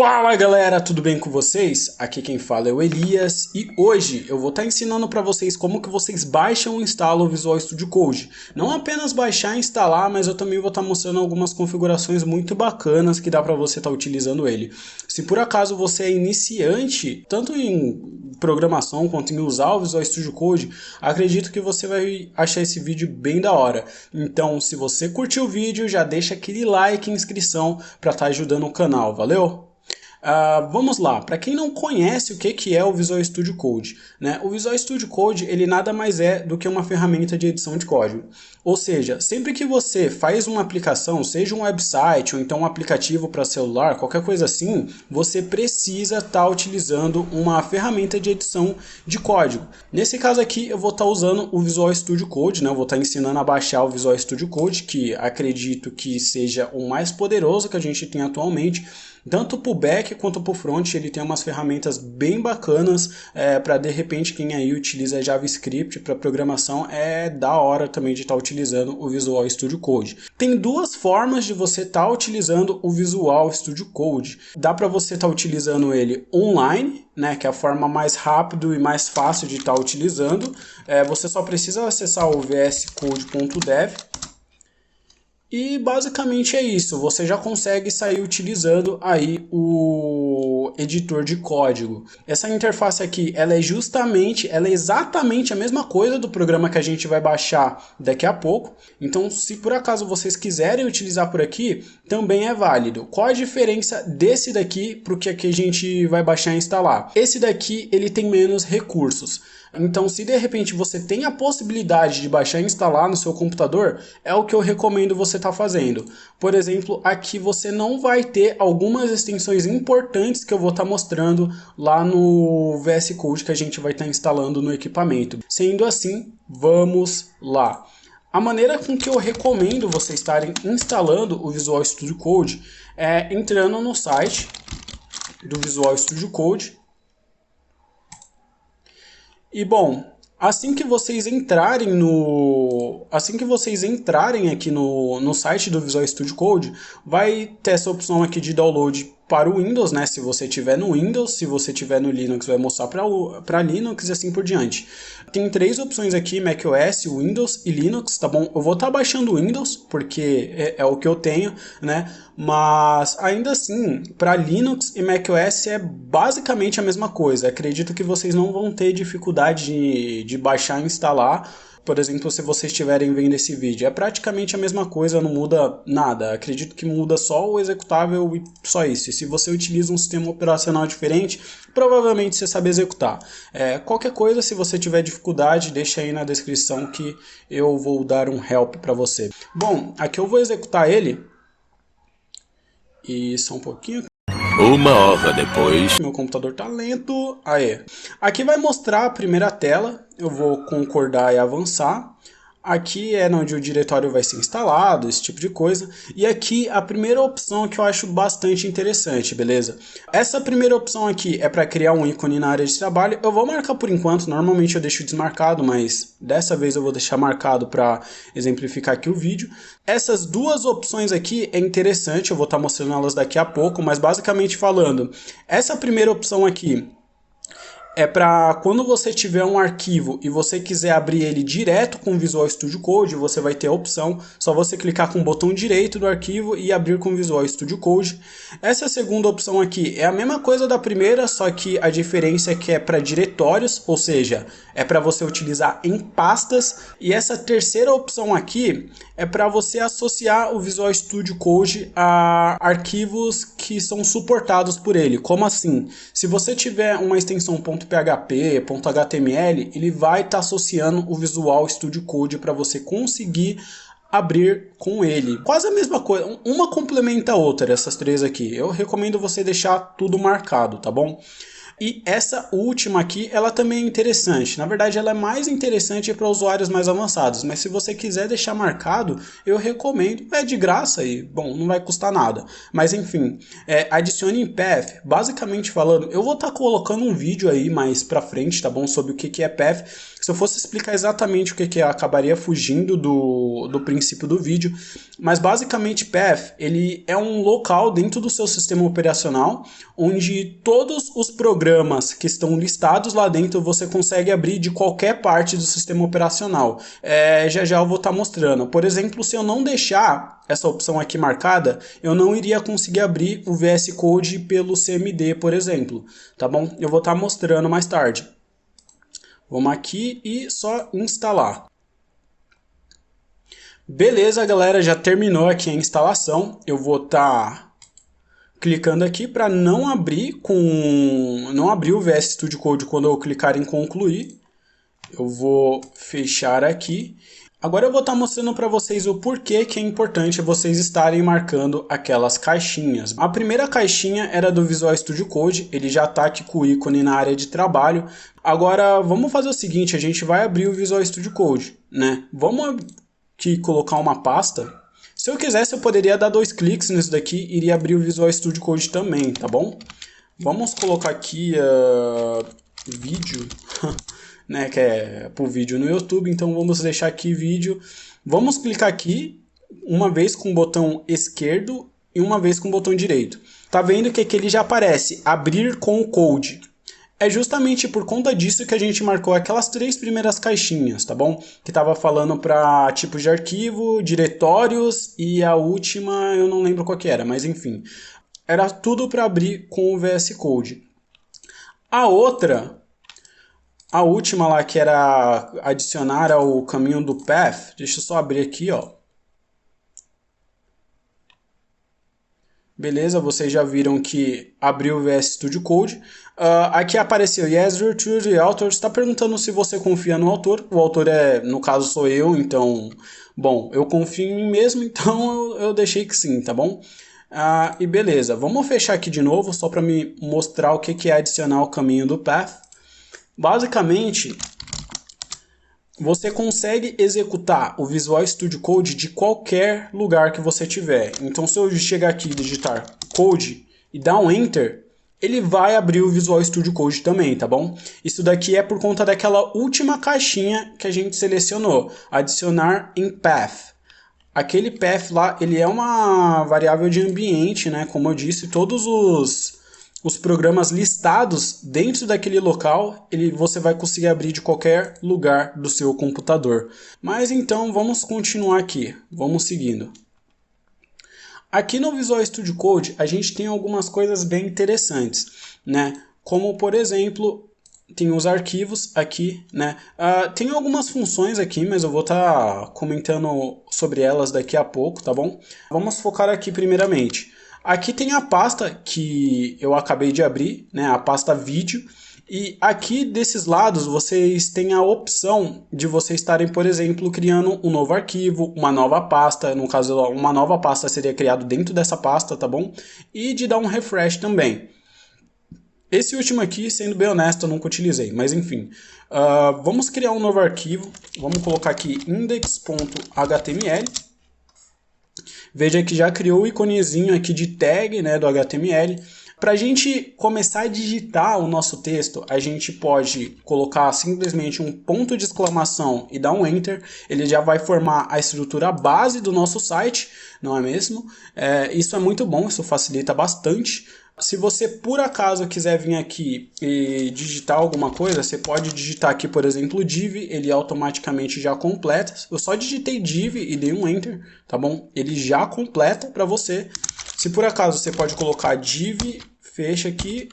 Fala galera, tudo bem com vocês? Aqui quem fala é o Elias e hoje eu vou estar ensinando para vocês como que vocês baixam e instalam o Visual Studio Code. Não apenas baixar e instalar, mas eu também vou estar mostrando algumas configurações muito bacanas que dá para você estar utilizando ele. Se por acaso você é iniciante, tanto em programação quanto em usar o Visual Studio Code, acredito que você vai achar esse vídeo bem da hora. Então, se você curtiu o vídeo, já deixa aquele like e inscrição para estar ajudando o canal, valeu? Vamos lá, para quem não conhece o que é o Visual Studio Code, né? O Visual Studio Code ele nada mais é do que uma ferramenta de edição de código. Ou seja, sempre que você faz uma aplicação, seja um website ou então um aplicativo para celular, qualquer coisa assim, você precisa estar utilizando uma ferramenta de edição de código. Nesse caso aqui eu vou estar usando o Visual Studio Code, né? Eu vou estar ensinando a baixar o Visual Studio Code, que acredito que seja o mais poderoso que a gente tem atualmente. Tanto para o back quanto para o front, ele tem umas ferramentas bem bacanas para de repente quem aí utiliza JavaScript para programação é da hora também de estar utilizando o Visual Studio Code. Tem duas formas de você estar utilizando o Visual Studio Code. Dá para você estar utilizando ele online, né, que é a forma mais rápida e mais fácil de estar utilizando. Você só precisa acessar o vscode.dev. E basicamente é isso, você já consegue sair utilizando aí o editor de código. Essa interface aqui, ela é exatamente a mesma coisa do programa que a gente vai baixar daqui a pouco. Então, se por acaso vocês quiserem utilizar por aqui, também é válido. Qual a diferença desse daqui para o que aqui a gente vai baixar e instalar? Esse daqui, ele tem menos recursos. Então, se de repente você tem a possibilidade de baixar e instalar no seu computador, é o que eu recomendo você estar fazendo. Por exemplo, aqui você não vai ter algumas extensões importantes que eu vou estar mostrando lá no VS Code que a gente vai estar instalando no equipamento. Sendo assim, vamos lá. A maneira com que eu recomendo vocês estarem instalando o Visual Studio Code é entrando no site do Visual Studio Code. E bom, assim que vocês entrarem aqui no site do Visual Studio Code, vai ter essa opção aqui de download para o Windows, né? Se você tiver no Windows, se você tiver no Linux, vai mostrar para Linux e assim por diante. Tem três opções aqui, macOS, Windows e Linux, tá bom? Eu vou estar baixando o Windows, porque é o que eu tenho, né? Mas ainda assim, para Linux e macOS é basicamente a mesma coisa. Acredito que vocês não vão ter dificuldade de baixar e instalar. Por exemplo, se vocês estiverem vendo esse vídeo, é praticamente a mesma coisa, não muda nada. Acredito que muda só o executável e só isso. E se você utiliza um sistema operacional diferente, provavelmente você sabe executar. Qualquer coisa, se você tiver dificuldade, deixa aí na descrição que eu vou dar um help para você. Bom, aqui eu vou executar ele. E só um pouquinho. Uma hora depois. Meu computador tá lento. Aí. Aqui vai mostrar a primeira tela. Eu vou concordar e avançar. Aqui é onde o diretório vai ser instalado, esse tipo de coisa. E aqui a primeira opção que eu acho bastante interessante, beleza? Essa primeira opção aqui é para criar um ícone na área de trabalho. Eu vou marcar por enquanto, normalmente eu deixo desmarcado, mas dessa vez eu vou deixar marcado para exemplificar aqui o vídeo. Essas duas opções aqui é interessante, eu vou estar mostrando elas daqui a pouco, mas basicamente falando, essa primeira opção aqui é para quando você tiver um arquivo e você quiser abrir ele direto com o Visual Studio Code, você vai ter a opção, só você clicar com o botão direito do arquivo e abrir com o Visual Studio Code. Essa segunda opção aqui é a mesma coisa da primeira, só que a diferença é que é para diretórios, ou seja, é para você utilizar em pastas. E essa terceira opção aqui é para você associar o Visual Studio Code a arquivos que são suportados por ele. Como assim? Se você tiver uma extensão .php, .html, ele vai estar associando o Visual Studio Code para você conseguir abrir com ele. Quase a mesma coisa, uma complementa a outra, essas três aqui. Eu recomendo você deixar tudo marcado, tá bom? E essa última aqui, ela também é interessante. Na verdade, ela é mais interessante para usuários mais avançados. Mas se você quiser deixar marcado, eu recomendo. É de graça e, bom, não vai custar nada. Mas enfim, adicione em path. Basicamente falando, eu vou estar colocando um vídeo aí mais pra frente, tá bom? Sobre o que é path. Se eu fosse explicar exatamente o que é, acabaria fugindo do princípio do vídeo. Mas basicamente path, ele é um local dentro do seu sistema operacional onde todos os programas que estão listados lá dentro você consegue abrir de qualquer parte do sistema operacional. Já eu vou estar mostrando. Por exemplo, se eu não deixar essa opção aqui marcada, eu não iria conseguir abrir o VS Code pelo CMD, por exemplo. Tá bom? Eu vou estar mostrando mais tarde. Vamos aqui e só instalar. Beleza, galera, já terminou aqui a instalação. Eu vou estar clicando aqui para não abrir o VS Studio Code quando eu clicar em concluir. Eu vou fechar aqui. Agora eu vou estar mostrando para vocês o porquê que é importante vocês estarem marcando aquelas caixinhas. A primeira caixinha era do Visual Studio Code, ele já está aqui com o ícone na área de trabalho. Agora vamos fazer o seguinte, a gente vai abrir o Visual Studio Code, né? Vamos aqui colocar uma pasta. Se eu quisesse, eu poderia dar 2 cliques nisso daqui e iria abrir o Visual Studio Code também, tá bom? Vamos colocar aqui vídeo, né, que é pro vídeo no YouTube, então vamos deixar aqui vídeo. Vamos clicar aqui uma vez com o botão esquerdo e uma vez com o botão direito. Tá vendo que aqui ele já aparece abrir com o code. É justamente por conta disso que a gente marcou aquelas 3 primeiras caixinhas, tá bom? Que tava falando para tipos de arquivo, diretórios e a última eu não lembro qual que era, mas enfim. Era tudo para abrir com o VS Code. A última lá que era adicionar ao caminho do path, deixa eu só abrir aqui, ó. Beleza, vocês já viram que abriu o VS Studio Code. Aqui apareceu Yes, the author. Está perguntando se você confia no autor. O autor no caso sou eu, então, bom, eu confio em mim mesmo, então eu deixei que sim, tá bom? E beleza, vamos fechar aqui de novo, só para me mostrar o que é adicionar o caminho do path. Basicamente, você consegue executar o Visual Studio Code de qualquer lugar que você tiver. Então, se eu chegar aqui e digitar Code e dar um Enter, ele vai abrir o Visual Studio Code também, tá bom? Isso daqui é por conta daquela última caixinha que a gente selecionou, adicionar em Path. Aquele Path lá, ele é uma variável de ambiente, né? Como eu disse, todos os programas listados dentro daquele local, você vai conseguir abrir de qualquer lugar do seu computador. Mas então vamos continuar aqui, vamos seguindo. Aqui no Visual Studio Code a gente tem algumas coisas bem interessantes, né? Como por exemplo, tem os arquivos aqui, né? Tem algumas funções aqui, mas eu vou estar comentando sobre elas daqui a pouco, tá bom? Vamos focar aqui primeiramente. Aqui tem a pasta que eu acabei de abrir, né, a pasta vídeo, e aqui desses lados vocês têm a opção de vocês estarem, por exemplo, criando um novo arquivo, uma nova pasta, no caso uma nova pasta seria criada dentro dessa pasta, tá bom? E de dar um refresh também. Esse último aqui, sendo bem honesto, eu nunca utilizei, mas enfim. Vamos criar um novo arquivo, vamos colocar aqui index.html. Veja que já criou o iconezinho aqui de tag, né, do HTML. Para a gente começar a digitar o nosso texto, a gente pode colocar simplesmente um ponto de exclamação e dar um Enter. Ele já vai formar a estrutura base do nosso site, não é mesmo? Isso é muito bom, isso facilita bastante. Se você por acaso quiser vir aqui e digitar alguma coisa, você pode digitar aqui, por exemplo, div, ele automaticamente já completa. Eu só digitei div e dei um enter, tá bom? Ele já completa para você. Se por acaso você pode colocar div, fecha aqui,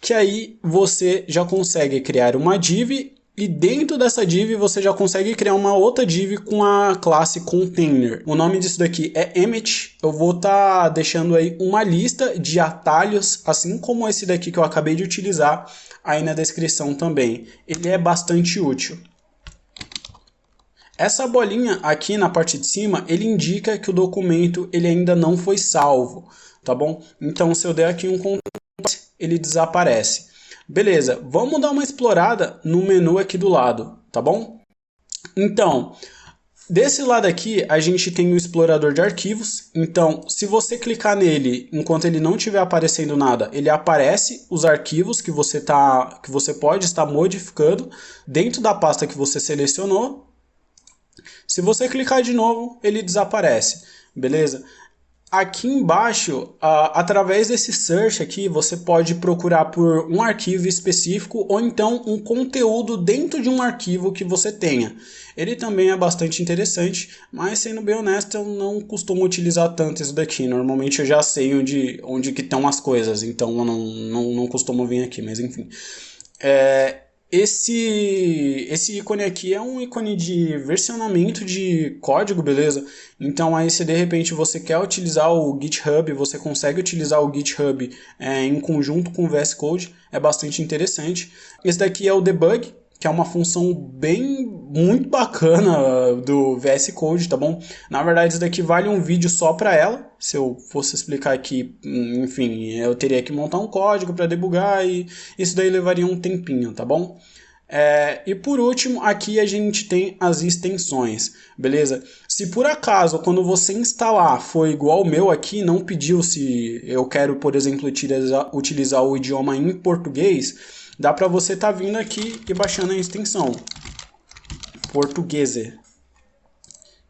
que aí você já consegue criar uma div. E dentro dessa div você já consegue criar uma outra div com a classe container. O nome disso daqui é Emmet. Eu vou estar deixando aí uma lista de atalhos, assim como esse daqui que eu acabei de utilizar, aí na descrição também. Ele é bastante útil. Essa bolinha aqui na parte de cima, ele indica que o documento ele ainda não foi salvo, tá bom? Então, se eu der aqui um Ctrl+, ele desaparece. Beleza, vamos dar uma explorada no menu aqui do lado, tá bom? Então, desse lado aqui, a gente tem o explorador de arquivos. Então, se você clicar nele, enquanto ele não estiver aparecendo nada, ele aparece os arquivos que você pode estar modificando dentro da pasta que você selecionou. Se você clicar de novo, ele desaparece, beleza? Aqui embaixo, através desse search aqui, você pode procurar por um arquivo específico ou então um conteúdo dentro de um arquivo que você tenha. Ele também é bastante interessante, mas sendo bem honesto, eu não costumo utilizar tanto isso daqui. Normalmente eu já sei onde que estão as coisas, então eu não costumo vir aqui, mas enfim. Esse ícone aqui é um ícone de versionamento de código, beleza? Então aí se de repente você quer utilizar o GitHub, você consegue utilizar o GitHub em conjunto com o VS Code, é bastante interessante. Esse daqui é o debug, que é uma função muito bacana do VS Code, tá bom? Na verdade, isso daqui vale um vídeo só para ela. Se eu fosse explicar aqui, enfim, eu teria que montar um código para debugar e isso daí levaria um tempinho, tá bom? E por último, aqui a gente tem as extensões, beleza? Se por acaso, quando você instalar, for igual o meu aqui, não pediu se eu quero, por exemplo, utilizar o idioma em português, dá para você estar vindo aqui e baixando a extensão português,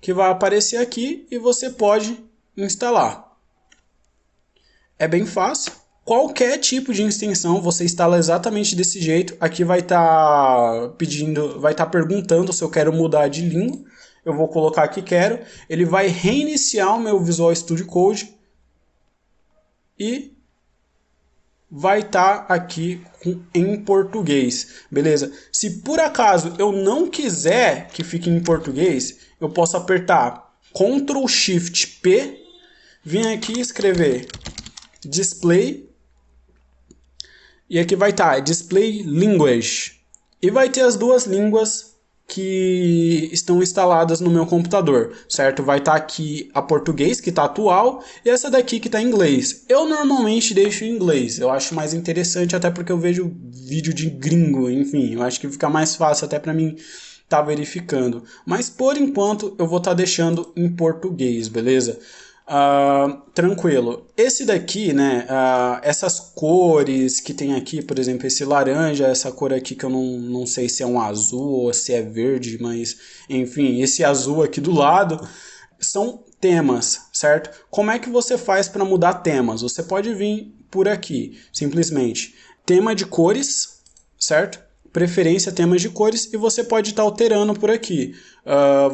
que vai aparecer aqui e você pode instalar. É bem fácil. Qualquer tipo de extensão você instala exatamente desse jeito. Aqui vai estar perguntando se eu quero mudar de língua. Eu vou colocar que quero. Ele vai reiniciar o meu Visual Studio Code e vai estar aqui em português, beleza? Se por acaso eu não quiser que fique em português, eu posso apertar Ctrl Shift P, vir aqui e escrever Display, e aqui vai estar Display Language, e vai ter as duas línguas que estão instaladas no meu computador, certo? Vai estar aqui a português, que está atual, e essa daqui que está em inglês. Eu normalmente deixo em inglês, eu acho mais interessante, até porque eu vejo vídeo de gringo, enfim, eu acho que fica mais fácil até para mim estar verificando. Mas por enquanto eu vou estar deixando em português, beleza? Tranquilo. Esse daqui, né, essas cores que tem aqui, por exemplo, esse laranja, essa cor aqui que eu não sei se é um azul ou se é verde, mas enfim, esse azul aqui do lado são temas, certo? Como é que você faz para mudar temas? Você pode vir por aqui, simplesmente tema de cores, certo? Preferência, temas de cores, e você pode estar alterando por aqui.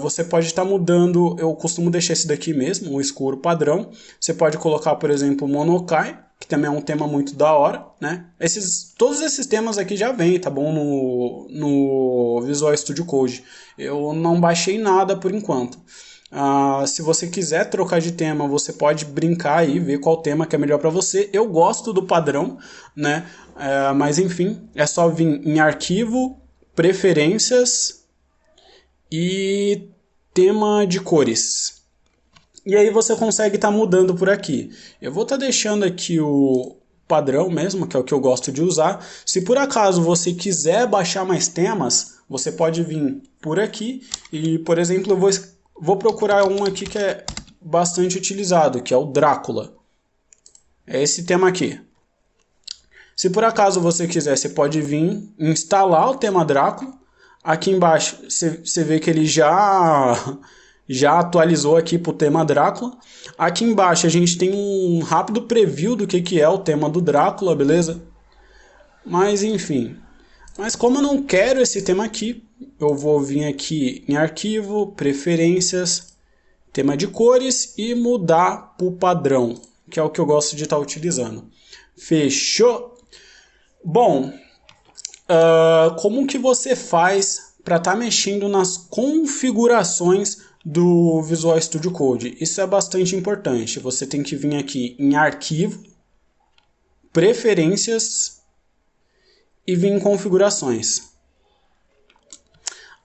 Você pode estar mudando, eu costumo deixar esse daqui mesmo, o escuro padrão. Você pode colocar, por exemplo, Monokai, que também é um tema muito da hora, né? Todos esses temas aqui já vêm, tá bom? No Visual Studio Code. Eu não baixei nada por enquanto. Se você quiser trocar de tema, você pode brincar aí, ver qual tema que é melhor para você. Eu gosto do padrão, né? Mas enfim, é só vir em arquivo, preferências e tema de cores. E aí você consegue estar mudando por aqui. Eu vou estar deixando aqui o padrão mesmo, que é o que eu gosto de usar. Se por acaso você quiser baixar mais temas, você pode vir por aqui e, por exemplo, eu vou procurar um aqui que é bastante utilizado, que é o Drácula. É esse tema aqui. Se por acaso você quiser, você pode vir instalar o tema Drácula. Aqui embaixo você vê que ele já atualizou aqui para o tema Drácula. Aqui embaixo a gente tem um rápido preview do que é o tema do Drácula, beleza? Mas enfim. Mas como eu não quero esse tema aqui, eu vou vir aqui em arquivo, preferências, tema de cores e mudar para o padrão, que é o que eu gosto de estar utilizando. Fechou? Bom, como que você faz para estar mexendo nas configurações do Visual Studio Code? Isso é bastante importante. Você tem que vir aqui em arquivo, preferências e vir em configurações.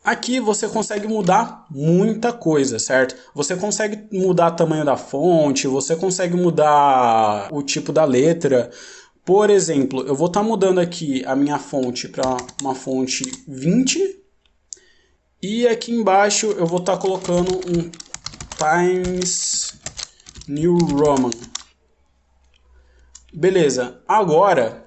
Aqui você consegue mudar muita coisa, certo? Você consegue mudar o tamanho da fonte, você consegue mudar o tipo da letra. Por exemplo, eu vou estar mudando aqui a minha fonte para uma fonte 20. E aqui embaixo eu vou estar colocando um Times New Roman. Beleza, agora,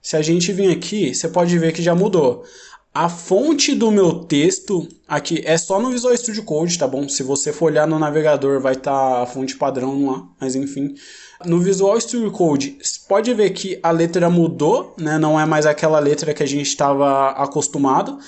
se a gente vir aqui, você pode ver que já mudou. A fonte do meu texto aqui é só no Visual Studio Code, tá bom? Se você for olhar no navegador vai estar a fonte padrão lá, mas enfim. No Visual Studio Code, você pode ver que a letra mudou, né? Não é mais aquela letra que a gente estava acostumado.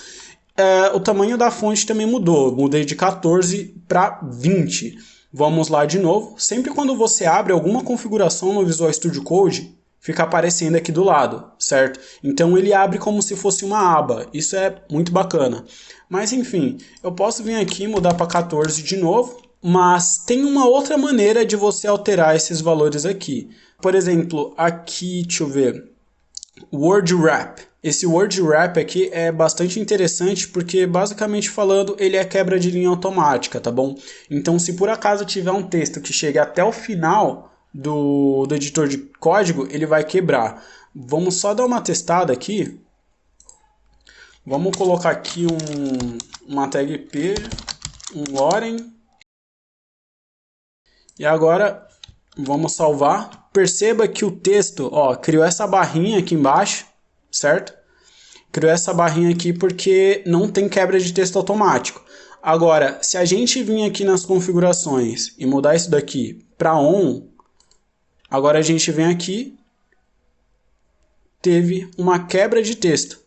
O tamanho da fonte também mudou, mudei de 14 para 20. Vamos lá de novo. Sempre quando você abre alguma configuração no Visual Studio Code, fica aparecendo aqui do lado, certo? Então ele abre como se fosse uma aba. Isso é muito bacana. Mas enfim, eu posso vir aqui e mudar para 14 de novo. Mas tem uma outra maneira de você alterar esses valores aqui. Por exemplo, aqui, deixa eu ver, Word Wrap. Esse Word Wrap aqui é bastante interessante porque, basicamente falando, ele é quebra de linha automática, tá bom? Então, se por acaso tiver um texto que chegue até o final do editor de código, ele vai quebrar. Vamos só dar uma testada aqui. Vamos colocar aqui uma tag p, um Loren. E agora, vamos salvar. Perceba que o texto, ó, criou essa barrinha aqui embaixo, certo? Criou essa barrinha aqui porque não tem quebra de texto automático. Agora, se a gente vir aqui nas configurações e mudar isso daqui para on, agora a gente vem aqui, teve uma quebra de texto.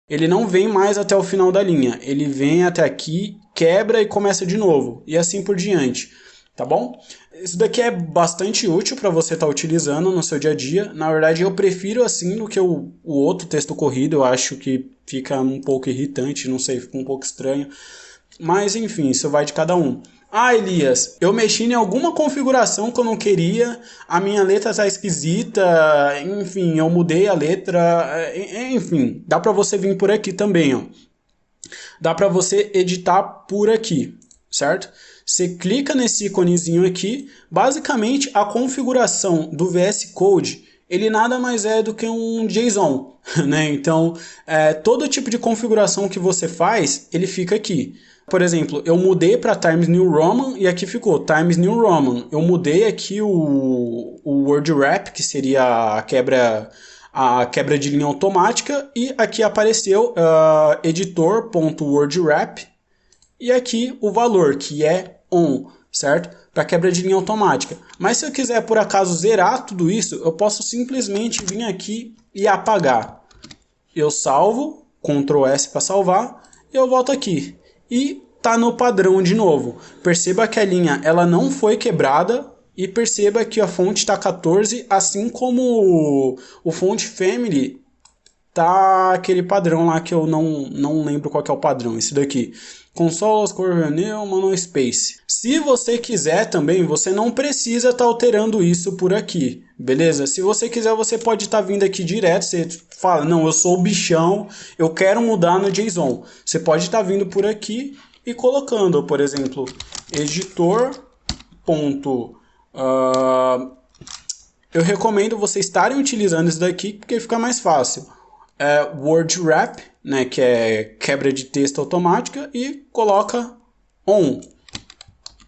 Ele não vem mais até o final da linha, ele vem até aqui, quebra e começa de novo, e assim por diante. Tá bom? Isso daqui é bastante útil para você estar utilizando no seu dia a dia. Na verdade, eu prefiro assim do que o outro texto corrido. Eu acho que fica um pouco irritante, não sei, fica um pouco estranho. Mas enfim, isso vai de cada um. Ah, Elias, eu mexi em alguma configuração que eu não queria, a minha letra tá esquisita, enfim, eu mudei a letra, enfim, dá para você vir por aqui também, ó. Dá para você editar por aqui, certo? Você clica nesse íconezinho aqui, basicamente a configuração do VS Code, ele nada mais é do que um JSON, né? Então, todo tipo de configuração que você faz, ele fica aqui. Por exemplo, eu mudei para Times New Roman e aqui ficou Times New Roman. Eu mudei aqui o Word Wrap, que seria a quebra de linha automática, e aqui apareceu editor.wordwrap e aqui o valor, que é on, certo? Para quebra de linha automática. Mas se eu quiser por acaso zerar tudo isso, eu posso simplesmente vir aqui e apagar. Eu salvo, Ctrl S para salvar, e eu volto aqui. E tá no padrão de novo. Perceba que a linha ela não foi quebrada e perceba que a fonte está 14, assim como o font family tá aquele padrão lá que eu não lembro qual que é o padrão, esse daqui. Consoles, Cornell, Monospace. Se você quiser também, você não precisa estar alterando isso por aqui, beleza? Se você quiser, você pode estar vindo aqui direto, você fala, não, eu sou o bichão, eu quero mudar no JSON. Você pode estar vindo por aqui e colocando, por exemplo, editor. Eu recomendo vocês estarem utilizando isso daqui porque fica mais fácil. Word Wrap, né, que é quebra de texto automática, e coloca on.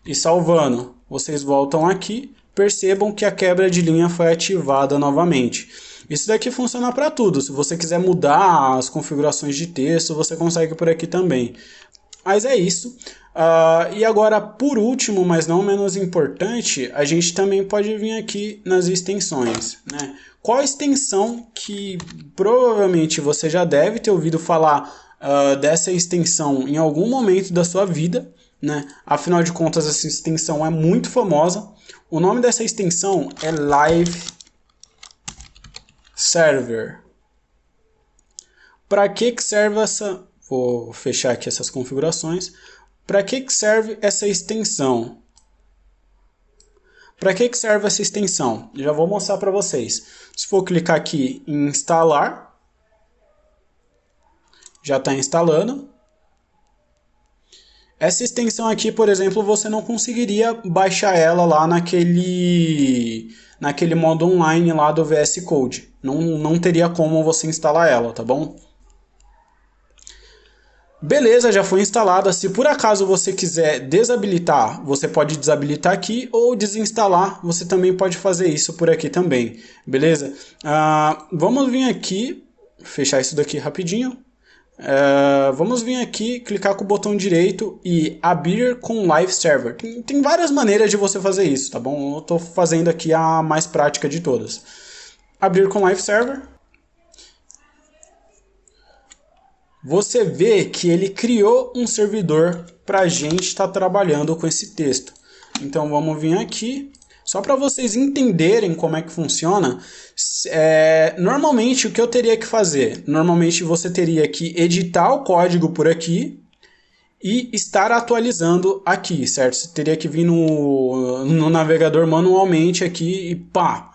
E salvando, vocês voltam aqui, percebam que a quebra de linha foi ativada novamente. Isso daqui funciona para tudo. Se você quiser mudar as configurações de texto, você consegue por aqui também. Mas é isso. E agora, por último, mas não menos importante, a gente também pode vir aqui nas extensões, né? Qual extensão que provavelmente você já deve ter ouvido falar dessa extensão em algum momento da sua vida, né? Afinal de contas, essa extensão é muito famosa. O nome dessa extensão é Live Server. Para que serve essa... Vou fechar aqui essas configurações. Para que serve essa extensão? Para que serve essa extensão? Já vou mostrar para vocês. Se for clicar aqui em instalar, já está instalando. Essa extensão aqui, por exemplo, você não conseguiria baixar ela lá naquele modo online lá do VS Code. Não teria como você instalar ela, tá bom? Beleza, já foi instalada. Se por acaso você quiser desabilitar, você pode desabilitar aqui ou desinstalar, você também pode fazer isso por aqui também, beleza? Vamos vir aqui, fechar isso daqui rapidinho. Vamos vir aqui, clicar com o botão direito e abrir com Live Server. Tem várias maneiras de você fazer isso, tá bom? Eu estou fazendo aqui a mais prática de todas. Abrir com Live Server. Você vê que ele criou um servidor para a gente estar trabalhando com esse texto. Então vamos vir aqui. Só para vocês entenderem como é que funciona, normalmente o que eu teria que fazer? Normalmente você teria que editar o código por aqui e estar atualizando aqui, certo? Você teria que vir no navegador manualmente aqui e pá,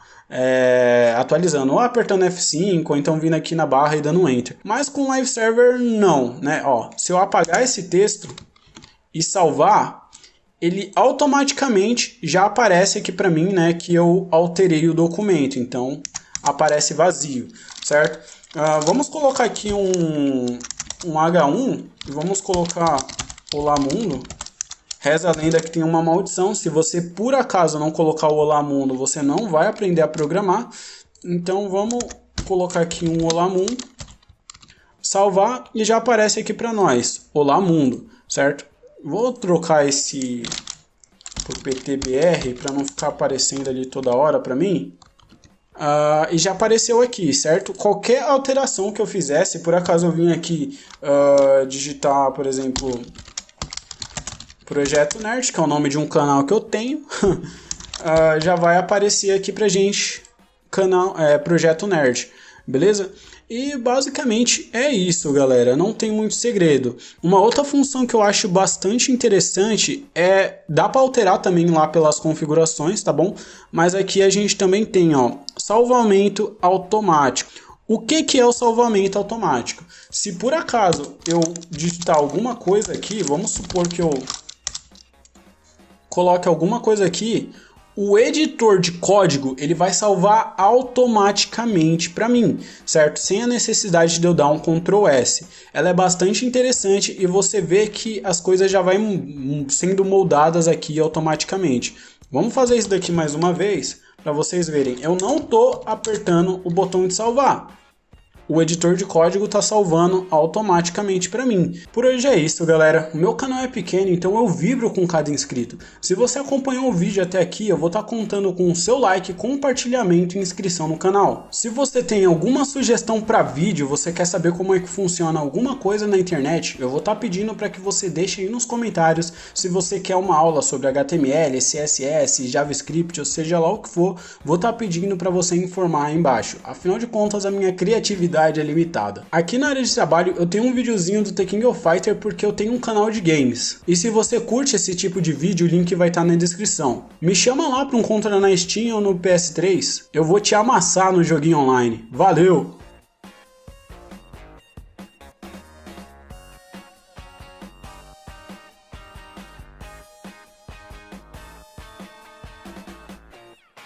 atualizando, ou apertando F5, ou então vindo aqui na barra e dando Enter. Mas com Live Server não, né? Ó, se eu apagar esse texto e salvar, ele automaticamente já aparece aqui para mim, né, que eu alterei o documento, então aparece vazio, certo? Vamos colocar aqui um H1 e vamos colocar Olá Mundo. Reza a lenda que tem uma maldição, se você por acaso não colocar o Olá Mundo, você não vai aprender a programar. Então vamos colocar aqui um Olá Mundo, salvar e já aparece aqui para nós, Olá Mundo, certo? Vou trocar esse por PTBR para não ficar aparecendo ali toda hora para mim. E já apareceu aqui, certo? Qualquer alteração que eu fizesse, por acaso eu vim aqui digitar, por exemplo, Projeto Nerd, que é o nome de um canal que eu tenho, já vai aparecer aqui pra gente, Projeto Nerd, beleza? E basicamente é isso, galera, não tem muito segredo. Uma outra função que eu acho bastante interessante dá para alterar também lá pelas configurações, tá bom? Mas aqui a gente também tem, ó, salvamento automático. O que é o salvamento automático? Se por acaso eu digitar alguma coisa aqui, vamos supor que eu coloque alguma coisa aqui, o editor de código ele vai salvar automaticamente para mim, certo? Sem a necessidade de eu dar um Ctrl S. Ela é bastante interessante e você vê que as coisas já vão sendo moldadas aqui automaticamente. Vamos fazer isso daqui mais uma vez para vocês verem. Eu não estou apertando o botão de salvar. O editor de código está salvando automaticamente para mim. Por hoje é isso, galera. O meu canal é pequeno, então eu vibro com cada inscrito. Se você acompanhou o vídeo até aqui, eu vou estar contando com o seu like, compartilhamento e inscrição no canal. Se você tem alguma sugestão para vídeo, você quer saber como é que funciona alguma coisa na internet, eu vou estar pedindo para que você deixe aí nos comentários. Se você quer uma aula sobre HTML, CSS, JavaScript, ou seja lá o que for, vou estar pedindo para você informar aí embaixo. Afinal de contas, a minha criatividade é limitada. Aqui na área de trabalho eu tenho um videozinho do The King of Fighter porque eu tenho um canal de games. E se você curte esse tipo de vídeo, o link vai estar na descrição. Me chama lá para um contra na Steam ou no PS3, eu vou te amassar no joguinho online. Valeu!